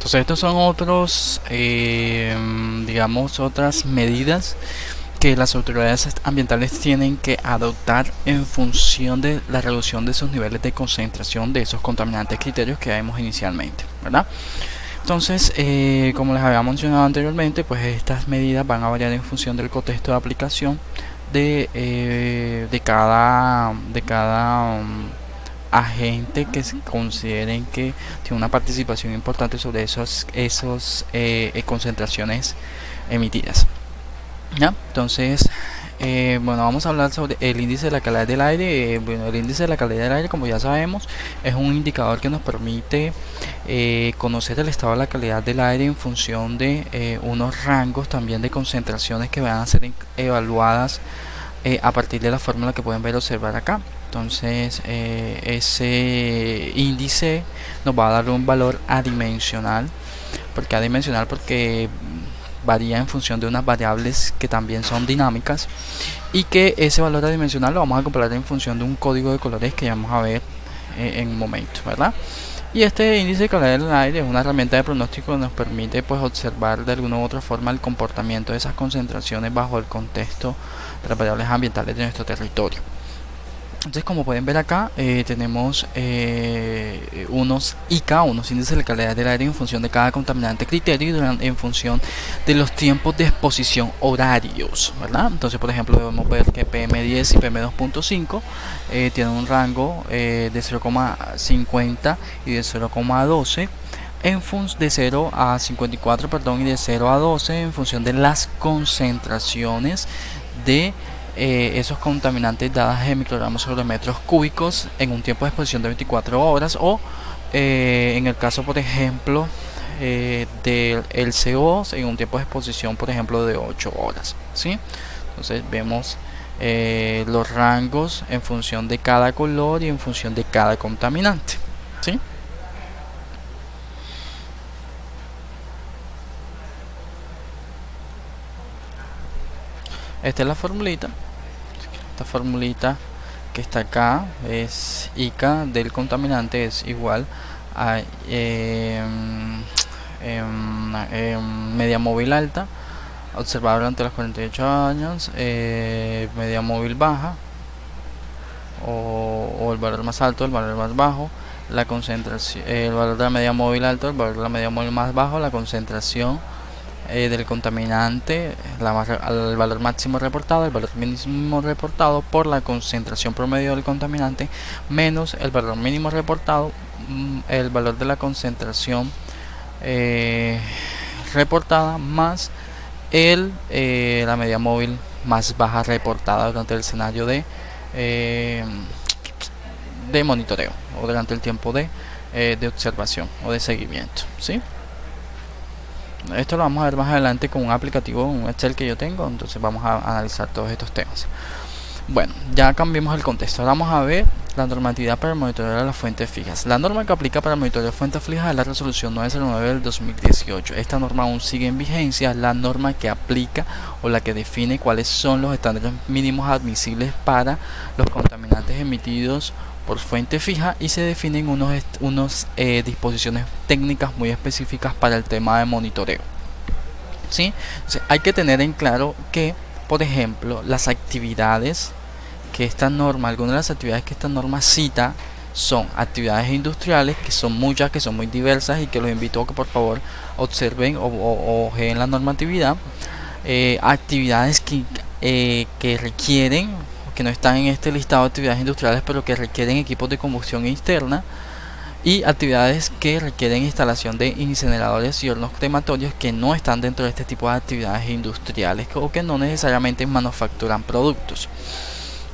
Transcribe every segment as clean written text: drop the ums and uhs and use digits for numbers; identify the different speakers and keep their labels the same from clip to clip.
Speaker 1: Entonces estos son otros, digamos, otras medidas que las autoridades ambientales tienen que adoptar en función de la reducción de sus niveles de concentración de esos contaminantes criterios que vimos inicialmente, ¿verdad? Entonces, como les había mencionado anteriormente, pues estas medidas van a variar en función del contexto de aplicación de cada agente que consideren que tiene una participación importante sobre esos concentraciones emitidas. ¿Ya? Entonces, bueno, vamos a hablar sobre el índice de la calidad del aire. Bueno, el índice de la calidad del aire, como ya sabemos, es un indicador que nos permite conocer el estado de la calidad del aire en función de unos rangos también de concentraciones que van a ser evaluadas a partir de la fórmula que pueden ver observar acá. Entonces, ese índice nos va a dar un valor adimensional. ¿Por qué adimensional? Porque varía en función de unas variables que también son dinámicas, y que ese valor adimensional lo vamos a comparar en función de un código de colores que vamos a ver en un momento, ¿verdad? Y este índice de calidad del aire es una herramienta de pronóstico que nos permite pues observar de alguna u otra forma el comportamiento de esas concentraciones bajo el contexto de las variables ambientales de nuestro territorio. Entonces, como pueden ver acá, tenemos unos ICA, unos índices de calidad del aire en función de cada contaminante criterio y en función de los tiempos de exposición horarios, ¿verdad? Entonces, por ejemplo, debemos ver que PM10 y PM2.5 tienen un rango de 0,50 y de 0,12 de 0 a 54, perdón, y de 0 a 12 en función de las concentraciones de esos contaminantes dadas en microgramos sobre metros cúbicos en un tiempo de exposición de 24 horas, o en el caso, por ejemplo, del CO2 en un tiempo de exposición, por ejemplo, de 8 horas, ¿sí? Entonces vemos los rangos en función de cada color y en función de cada contaminante, ¿sí? Esta es la formulita. Esta formulita que está acá es ICA del contaminante es igual a media móvil alta observada durante los 48 años, media móvil baja, o el valor más alto, el valor más bajo, la concentración, el valor de la media móvil alto, el valor de la media móvil más bajo, la concentración del contaminante, el valor máximo reportado, el valor mínimo reportado por la concentración promedio del contaminante, menos el valor mínimo reportado, el valor de la concentración reportada, más la media móvil más baja reportada durante el escenario de monitoreo o durante el tiempo de observación o de seguimiento, ¿sí? Esto lo vamos a ver más adelante con un aplicativo, un Excel que yo tengo. Entonces vamos a analizar todos estos temas. Bueno, ya cambiamos el contexto. Ahora vamos a ver la normatividad para monitorear las fuentes fijas. La norma que aplica para monitorear fuentes fijas es la resolución 909 del 2018. Esta norma aún sigue en vigencia. Es la norma que aplica o la que define cuáles son los estándares mínimos admisibles para los contaminantes emitidos por fuente fija, y se definen unos disposiciones técnicas muy específicas para el tema de monitoreo, ¿sí? Entonces, hay que tener en claro que, por ejemplo, las actividades que esta norma, algunas de las actividades que esta norma cita son actividades industriales, que son muchas, que son muy diversas, y que los invito a que por favor observen o ojeen la normatividad. Actividades que requieren, que no están en este listado de actividades industriales, pero que requieren equipos de combustión interna, y actividades que requieren instalación de incineradores y hornos crematorios, que no están dentro de este tipo de actividades industriales o que no necesariamente manufacturan productos.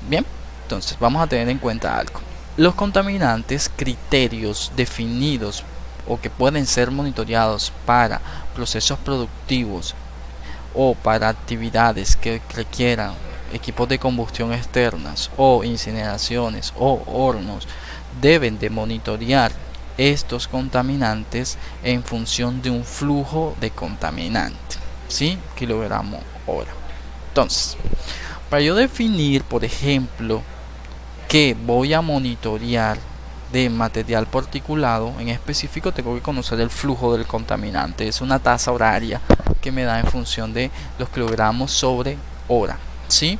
Speaker 1: Bien, entonces vamos a tener en cuenta algo. Los contaminantes, criterios definidos o que pueden ser monitoreados para procesos productivos o para actividades que requieran equipos de combustión externas o incineraciones o hornos, deben de monitorear estos contaminantes en función de un flujo de contaminante, ¿sí? Kilogramo hora. Entonces, para yo definir, por ejemplo, que voy a monitorear de material particulado en específico, tengo que conocer el flujo del contaminante. Es una tasa horaria que me da en función de los kilogramos sobre hora, ¿sí?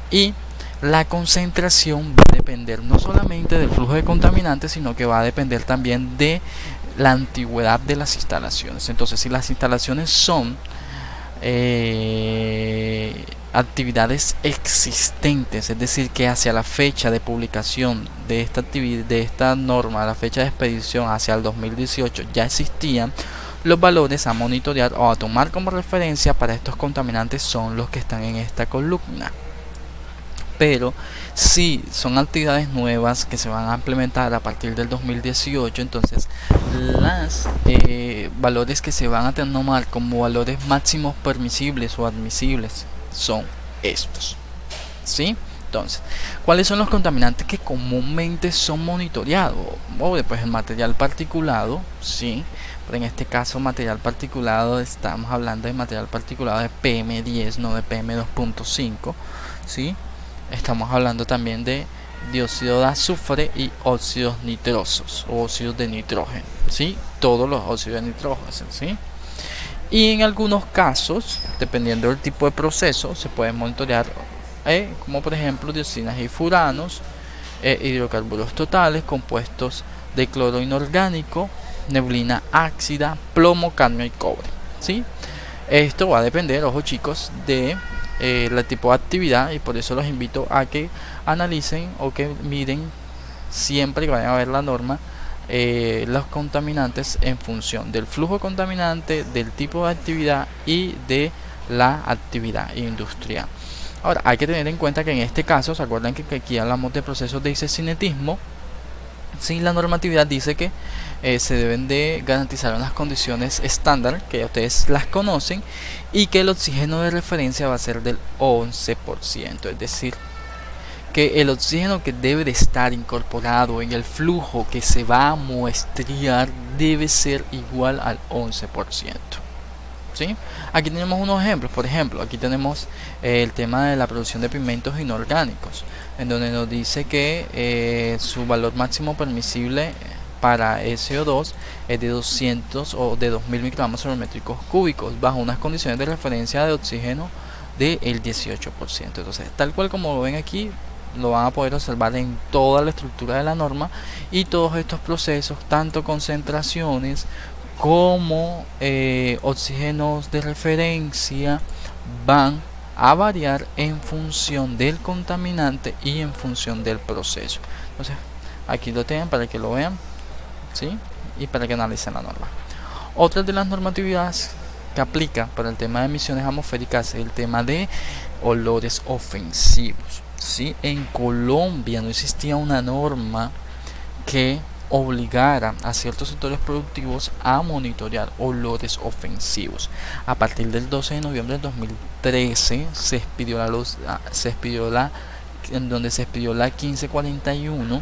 Speaker 1: Y la concentración va a depender no solamente del flujo de contaminantes, sino que va a depender también de la antigüedad de las instalaciones. Entonces, si las instalaciones son actividades existentes, es decir, que hacia la fecha de publicación de esta actividad, de esta norma, la fecha de expedición hacia el 2018 ya existían, los valores a monitorear o a tomar como referencia para estos contaminantes son los que están en esta columna. Pero si son actividades nuevas que se van a implementar a partir del 2018, entonces los valores que se van a tomar como valores máximos permisibles o admisibles son estos, ¿sí? Entonces, ¿cuáles son los contaminantes que comúnmente son monitoreados? Pues el material particulado, ¿sí? Pero en este caso material particulado, estamos hablando de material particulado de PM10, no de PM2.5, ¿sí? Estamos hablando también de dióxido de azufre y óxidos nitrosos o óxidos de nitrógeno, ¿sí? Todos los óxidos de nitrógeno, ¿sí? Y en algunos casos, dependiendo del tipo de proceso, se pueden monitorear como por ejemplo dioxinas y furanos, hidrocarburos totales, compuestos de cloro inorgánico, neblina ácida, plomo, cadmio y cobre, ¿sí? Esto va a depender, ojo chicos, de el tipo de actividad, y por eso los invito a que analicen o que miren siempre que vayan a ver la norma los contaminantes en función del flujo contaminante, del tipo de actividad y de la actividad industrial. Ahora, hay que tener en cuenta que en este caso, ¿se acuerdan que aquí hablamos de procesos de isocinetismo? Sí, la normatividad dice que se deben de garantizar unas condiciones estándar, que ustedes las conocen, y que el oxígeno de referencia va a ser del 11%, es decir, que el oxígeno que debe de estar incorporado en el flujo que se va a muestrear debe ser igual al 11%. ¿Sí? Aquí tenemos unos ejemplos. Por ejemplo, aquí tenemos el tema de la producción de pigmentos inorgánicos, en donde nos dice que su valor máximo permisible para SO2 es de 200 o de 2000 microgramos sobre metros cúbicos, bajo unas condiciones de referencia de oxígeno del 18%. Entonces, tal cual como lo ven aquí, lo van a poder observar en toda la estructura de la norma, y todos estos procesos, tanto concentraciones como oxígenos de referencia, van a variar en función del contaminante y en función del proceso. Entonces, aquí lo tienen para que lo vean, ¿sí? Y para que analicen la norma. Otra de las normatividades que aplica para el tema de emisiones atmosféricas es el tema de olores ofensivos, ¿sí? En Colombia no existía una norma que obligara a ciertos sectores productivos a monitorear olores ofensivos. A partir del 12 de noviembre del 2013 se expidió la 1541.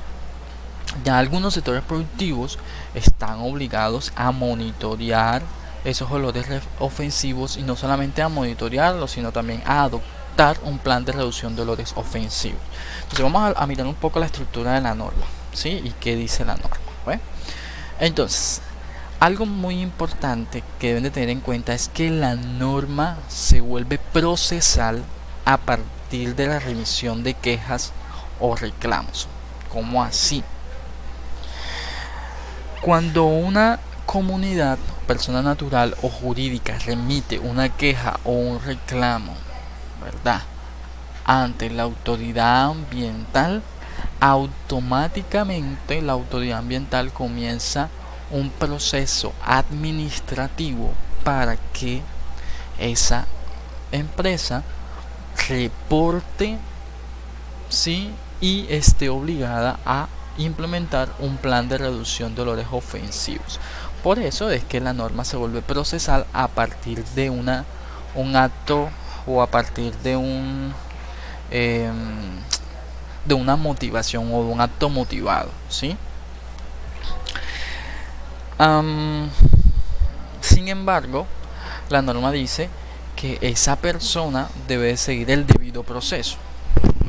Speaker 1: Ya algunos sectores productivos están obligados a monitorear esos olores ofensivos, y no solamente a monitorearlos, sino también a adoptar un plan de reducción de olores ofensivos. Entonces vamos a mirar un poco la estructura de la norma, ¿sí? Y qué dice la norma, ¿ve? Entonces, algo muy importante que deben de tener en cuenta es que la norma se vuelve procesal a partir de la remisión de quejas o reclamos. ¿Cómo así? Cuando una comunidad, persona natural o jurídica, remite una queja o un reclamo, ¿verdad?, ante la autoridad ambiental, automáticamente la autoridad ambiental comienza un proceso administrativo para que esa empresa reporte, ¿sí?, y esté obligada a implementar un plan de reducción de olores ofensivos. Por eso es que la norma se vuelve procesal a partir de un acto, o a partir de una motivación o de un acto motivado, ¿sí? Sin embargo, la norma dice que esa persona debe seguir el debido proceso,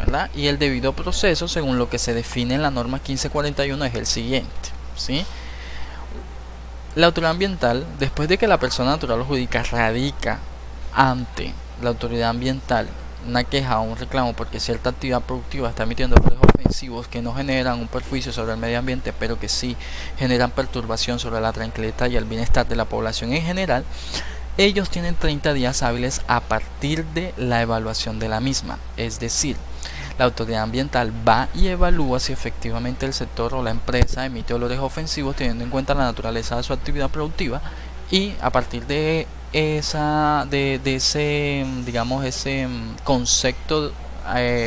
Speaker 1: ¿verdad? Y el debido proceso, según lo que se define en la norma 1541, es el siguiente, ¿sí? La autoridad ambiental, después de que la persona natural o jurídica radica ante la autoridad ambiental una queja o un reclamo porque cierta actividad productiva está emitiendo efectos ofensivos que no generan un perjuicio sobre el medio ambiente, pero que sí generan perturbación sobre la tranquilidad y el bienestar de la población en general, ellos tienen 30 días hábiles a partir de la evaluación de la misma. Es decir, la autoridad ambiental va y evalúa si efectivamente el sector o la empresa emite olores ofensivos teniendo en cuenta la naturaleza de su actividad productiva, y a partir de ese, digamos, ese concepto,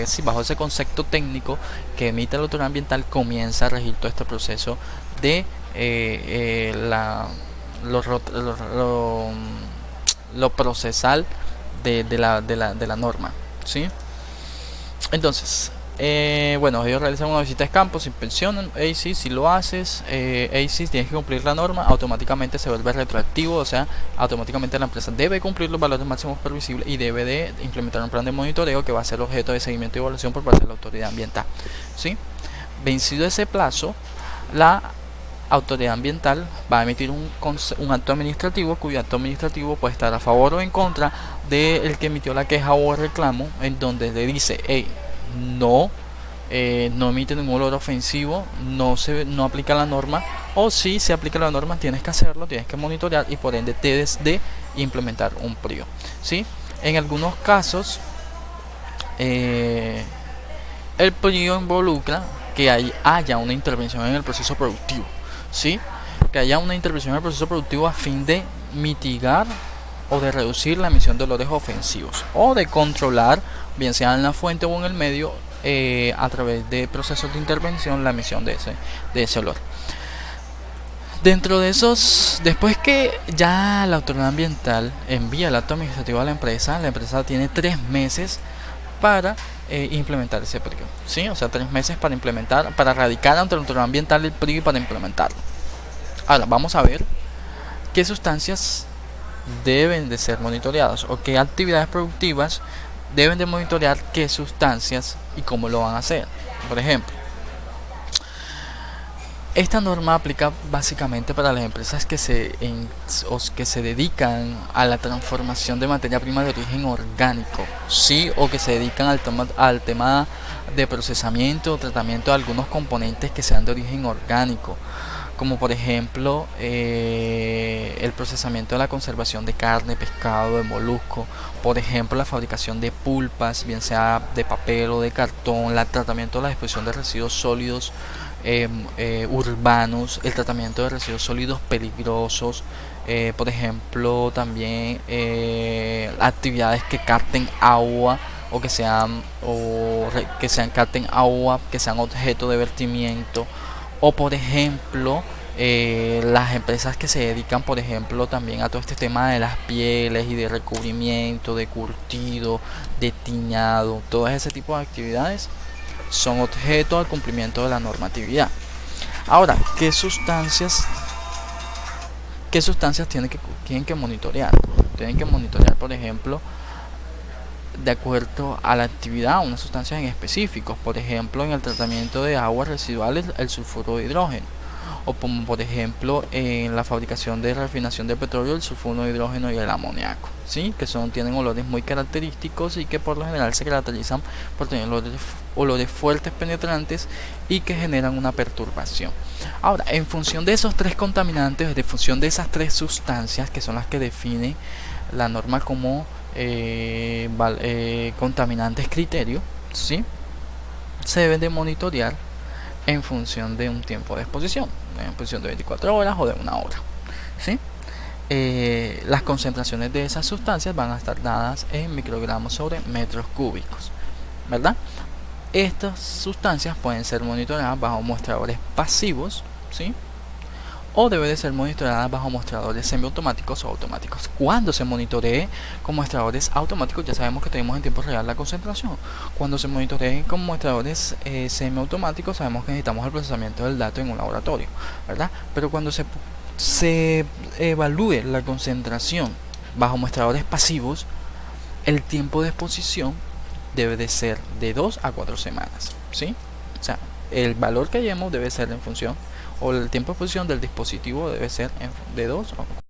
Speaker 1: sí, bajo ese concepto técnico que emite la autoridad ambiental, comienza a regir todo este proceso de lo procesal de la norma, ¿sí? Entonces, bueno, ellos realizan una visita de campo, se inspeccionan. ACIS, si lo haces, ACIS tienes que cumplir la norma, automáticamente se vuelve retroactivo, o sea, automáticamente la empresa debe cumplir los valores máximos permisibles y debe de implementar un plan de monitoreo que va a ser objeto de seguimiento y evaluación por parte de la autoridad ambiental, ¿sí? Vencido ese plazo, la autoridad ambiental va a emitir un acto administrativo, cuyo acto administrativo puede estar a favor o en contra del que emitió la queja o el reclamo, en donde le dice: hey, no emite ningún olor ofensivo, no aplica la norma, o si se aplica la norma tienes que hacerlo, tienes que monitorear y por ende debes de implementar un PRIO, ¿sí? En algunos casos el PRIO involucra que haya una intervención en el proceso productivo, ¿sí? Que haya una intervención en el proceso productivo a fin de mitigar o de reducir la emisión de olores ofensivos, o de controlar, bien sea en la fuente o en el medio, a través de procesos de intervención, la emisión de ese olor. Dentro de esos, después que ya la autoridad ambiental envía el acto administrativo a la empresa tiene 3 meses para implementar ese PRIO, ¿sí? O sea, 3 meses para implementar, para radicar ante la autoridad ambiental el PRIO y para implementarlo. Ahora, vamos a ver qué sustancias deben de ser monitoreadas o qué actividades productivas deben de monitorear qué sustancias y cómo lo van a hacer. Por ejemplo, esta norma aplica básicamente para las empresas que se dedican a la transformación de materia prima de origen orgánico, sí, o que se dedican al tema de procesamiento o tratamiento de algunos componentes que sean de origen orgánico, como por ejemplo el procesamiento de la conservación de carne, pescado, de molusco, por ejemplo la fabricación de pulpas, bien sea de papel o de cartón, el tratamiento de la disposición de residuos sólidos urbanos, el tratamiento de residuos sólidos peligrosos, por ejemplo también actividades que capten agua o que sean capten agua, que sean objeto de vertimiento, o por ejemplo las empresas que se dedican, por ejemplo, también a todo este tema de las pieles y de recubrimiento, de curtido, de tiñado, todo ese tipo de actividades son objeto al cumplimiento de la normatividad. Ahora, ¿qué sustancias tienen que monitorear? Tienen que monitorear, por ejemplo, de acuerdo a la actividad, unas sustancias en específicos. Por ejemplo, en el tratamiento de aguas residuales, el sulfuro de hidrógeno, o como por ejemplo en la fabricación de refinación de petróleo, el sulfuro de hidrógeno y el amoníaco, ¿sí? Que tienen olores muy característicos y que por lo general se caracterizan por tener olores fuertes, penetrantes y que generan una perturbación. Ahora, en función de esos 3 contaminantes, en función de esas 3 sustancias que son las que define la norma como contaminantes criterio, ¿sí? Se deben de monitorear en función de un tiempo de exposición, en función de 24 horas o de 1 hora, ¿sí? Las concentraciones de esas sustancias van a estar dadas en microgramos sobre metros cúbicos, ¿verdad? Estas sustancias pueden ser monitoreadas bajo mostradores pasivos, ¿sí? O debe de ser monitoreada bajo mostradores semiautomáticos o automáticos. Cuando se monitoree con mostradores automáticos, ya sabemos que tenemos en tiempo real la concentración. Cuando se monitoree con mostradores semiautomáticos, sabemos que necesitamos el procesamiento del dato en un laboratorio, ¿verdad? Pero cuando se evalúe la concentración bajo mostradores pasivos, el tiempo de exposición debe de ser de 2 a 4 semanas, ¿sí? O sea, el valor que hallemos debe ser en función, o el tiempo de exposición del dispositivo debe ser de 2 a